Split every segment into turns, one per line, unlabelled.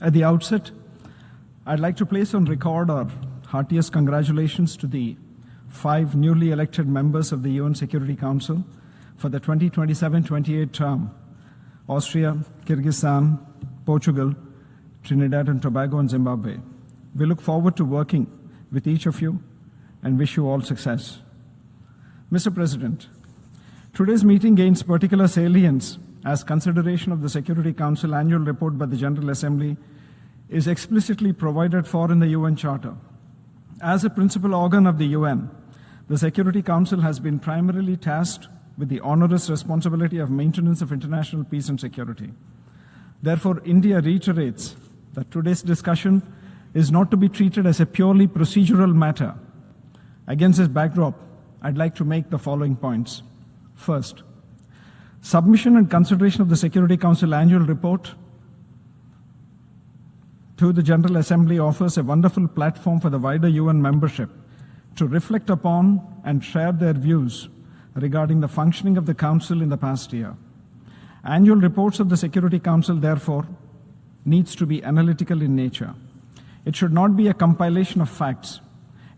At the outset, I'd like to place on record our heartiest congratulations to the 5 newly elected members of the UN Security Council for the 2027-28 term: Austria, Kyrgyzstan, Portugal, Trinidad and Tobago, and Zimbabwe. We look forward to working with each of you and wish you all success. Mr. President, today's meeting gains particular salience as consideration of the Security Council annual report by the General Assembly is explicitly provided for in the UN Charter. As a principal organ of the UN, the Security Council has been primarily tasked with the onerous responsibility of maintenance of international peace and security. Therefore, India reiterates that today's discussion is not to be treated as a purely procedural matter. Against this backdrop, I'd like to make the following points. First, submission and consideration of the Security Council annual report to the General Assembly offers a wonderful platform for the wider UN membership to reflect upon and share their views regarding the functioning of the Council in the past year. Annual reports of the Security Council, therefore, needs to be analytical in nature. It should not be a compilation of facts.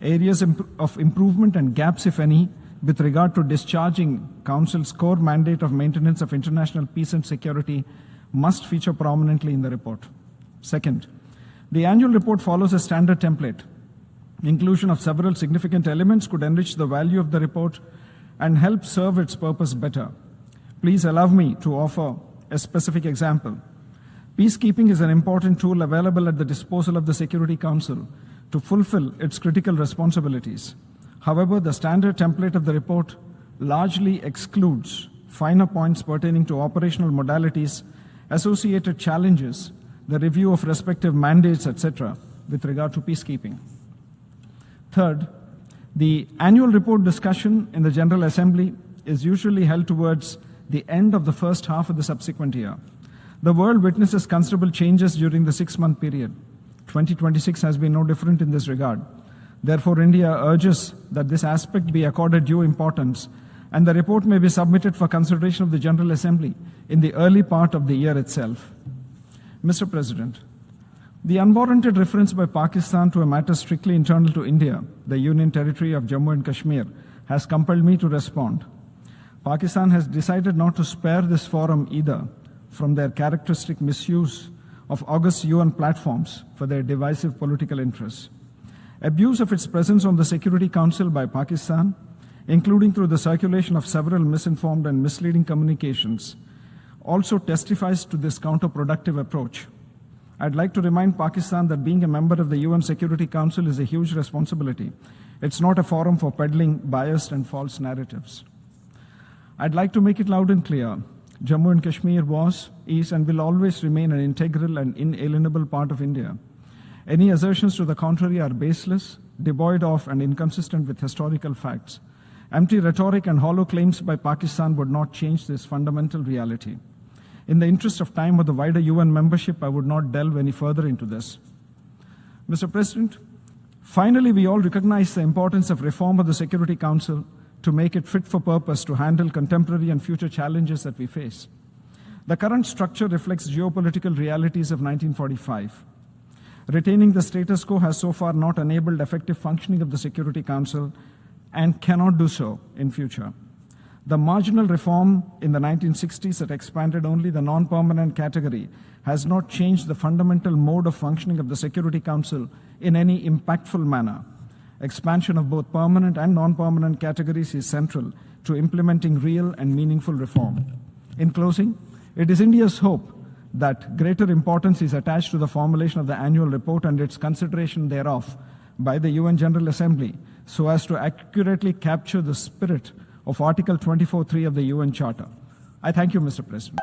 Areas of improvement and gaps, if any, with regard to discharging Council's core mandate of maintenance of international peace and security must feature prominently in the report. Second, the annual report follows a standard template. Inclusion of several significant elements could enrich the value of the report and help serve its purpose better. Please allow me to offer a specific example. Peacekeeping is an important tool available at the disposal of the Security Council to fulfill its critical responsibilities. However, the standard template of the report largely excludes finer points pertaining to operational modalities, associated challenges, the review of respective mandates, etc., with regard to peacekeeping. Third, the annual report discussion in the General Assembly is usually held towards the end of the first half of the subsequent year. The world witnesses considerable changes during the 6-month period. 2026 has been no different in this regard. Therefore, India urges that this aspect be accorded due importance, and the report may be submitted for consideration of the General Assembly in the early part of the year itself. Mr. President, the unwarranted reference by Pakistan to a matter strictly internal to India, the Union Territory of Jammu and Kashmir, has compelled me to respond. Pakistan has decided not to spare this forum either from their characteristic misuse of august UN platforms for their divisive political interests. Abuse of its presence on the Security Council by Pakistan, including through the circulation of several misinformed and misleading communications, also testifies to this counterproductive approach. I'd like to remind Pakistan that being a member of the UN Security Council is a huge responsibility. It's not a forum for peddling biased and false narratives. I'd like to make it loud and clear. Jammu and Kashmir was, is, and will always remain an integral and inalienable part of India. Any assertions to the contrary are baseless, devoid of, and inconsistent with historical facts. Empty rhetoric and hollow claims by Pakistan would not change this fundamental reality. In the interest of time of the wider UN membership, I would not delve any further into this. Mr. President, finally, we all recognize the importance of reform of the Security Council to make it fit for purpose to handle contemporary and future challenges that we face. The current structure reflects geopolitical realities of 1945. Retaining the status quo has so far not enabled effective functioning of the Security Council and cannot do so in future. The marginal reform in the 1960s that expanded only the non-permanent category has not changed the fundamental mode of functioning of the Security Council in any impactful manner. Expansion of both permanent and non-permanent categories is central to implementing real and meaningful reform. In closing, it is India's hope that greater importance is attached to the formulation of the annual report and its consideration thereof by the UN General Assembly so as to accurately capture the spirit of Article 24(3) of the UN Charter. I thank you, Mr. President.